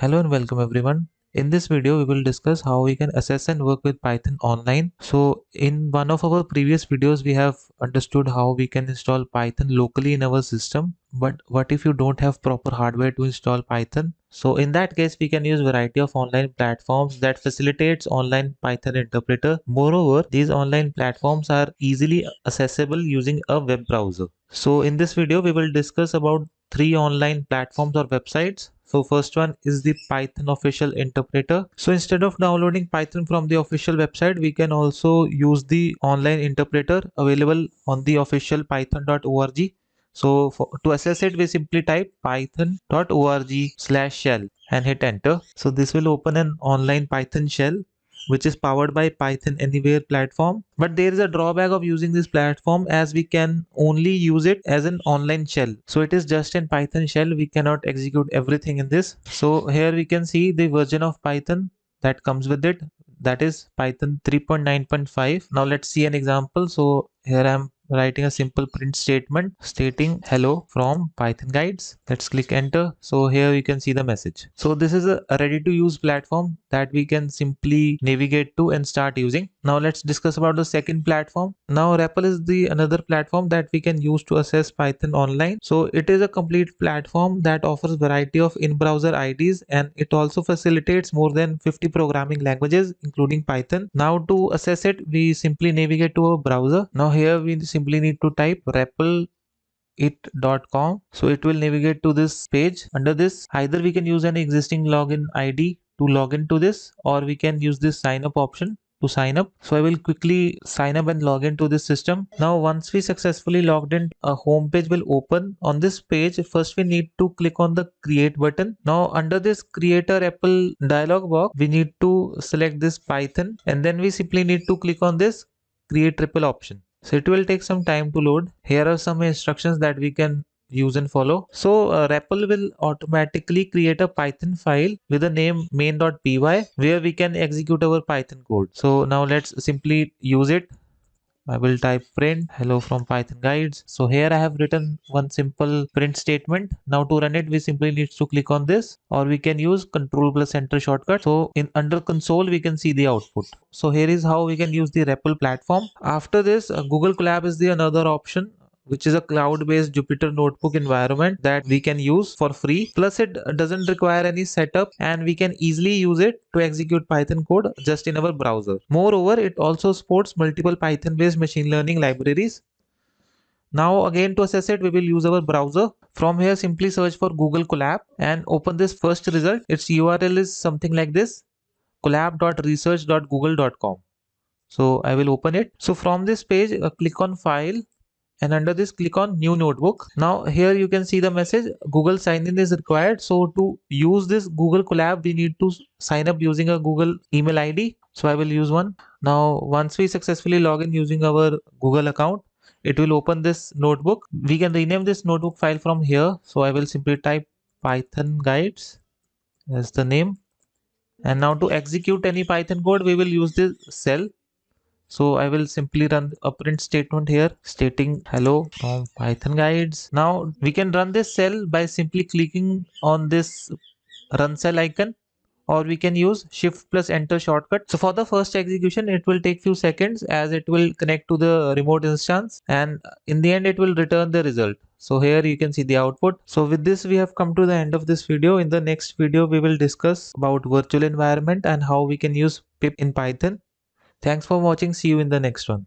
Hello and welcome everyone. In this video, we will discuss how we can assess and work with Python online. So in one of our previous videos, we have understood how we can install Python locally in our system. But what if you don't have proper hardware to install Python? So in that case, we can use variety of online platforms that facilitates online Python interpreter. Moreover, these online platforms are easily accessible using a web browser. So in this video, we will discuss about three online platforms or websites. So first one is the Python official interpreter. So instead of downloading Python from the official website, we can also use the online interpreter available on the official python.org. So to access it, we simply type python.org/shell and hit enter. So this will open an online Python shell which is powered by Python Anywhere platform. But there is a drawback of using this platform as we can only use it as an online shell. So it is just in Python shell. We cannot execute everything in this. So here we can see the version of Python that comes with it. That is Python 3.9.5. Now let's see an example. So here I'm writing a simple print statement stating hello from Python guides. Let's click enter. So here you can see the message. So this is a ready to use platform that we can simply navigate to and start using. Now let's discuss about the second platform. Now Repl is the another platform that we can use to access Python online. So it is a complete platform that offers variety of in-browser IDs, and it also facilitates more than 50 programming languages including Python. Now to access it, we simply navigate to a browser. Now here we simply need to type Repl.it.com. So it will navigate to this page. Under this, either we can use an existing login ID to log into this, or we can use this sign up option to sign up. So I will quickly sign up and log into this system. Now once we successfully logged in, a home page will open. On this page, first we need to click on the create button. Now under this create a Repl dialog box, we need to select this Python, and then we simply need to click on this create Repl option. So it will take some time to load. Here are some instructions that we can use and follow. So Repl will automatically create a Python file with the name main.py where we can execute our Python code. So now let's simply use it. I will type print hello from Python guides. So here I have written one simple print statement. Now to run it, we simply need to click on this, or we can use Ctrl+Enter shortcut. So in under console, we can see the output. So here is how we can use the Repl platform. After this, Google Colab is the another option, which is a cloud-based Jupyter notebook environment that we can use for free. Plus it doesn't require any setup, and we can easily use it to execute Python code just in our browser. Moreover, it also supports multiple Python-based machine learning libraries. Now again, to access it, we will use our browser. From here, simply search for Google Colab and open this first result. Its URL is something like this: colab.research.google.com. So I will open it. So from this page, click on file, and under this click on new notebook. Now here you can see the message Google sign in is required. So to use this Google Colab, we need to sign up using a Google email ID. So I will use one. Now once we successfully log in using our Google account, it will open this notebook. We can rename this notebook file from here. So I will simply type Python guides as the name. And now to execute any Python code, we will use this cell. So I will simply run a print statement here stating hello from Python guides. Now we can run this cell by simply clicking on this run cell icon, or we can use Shift+Enter shortcut. So for the first execution, it will take few seconds as it will connect to the remote instance, and in the end it will return the result. So here you can see the output. So with this, we have come to the end of this video. In the next video, we will discuss about virtual environment and how we can use pip in Python. Thanks for watching. See you in the next one.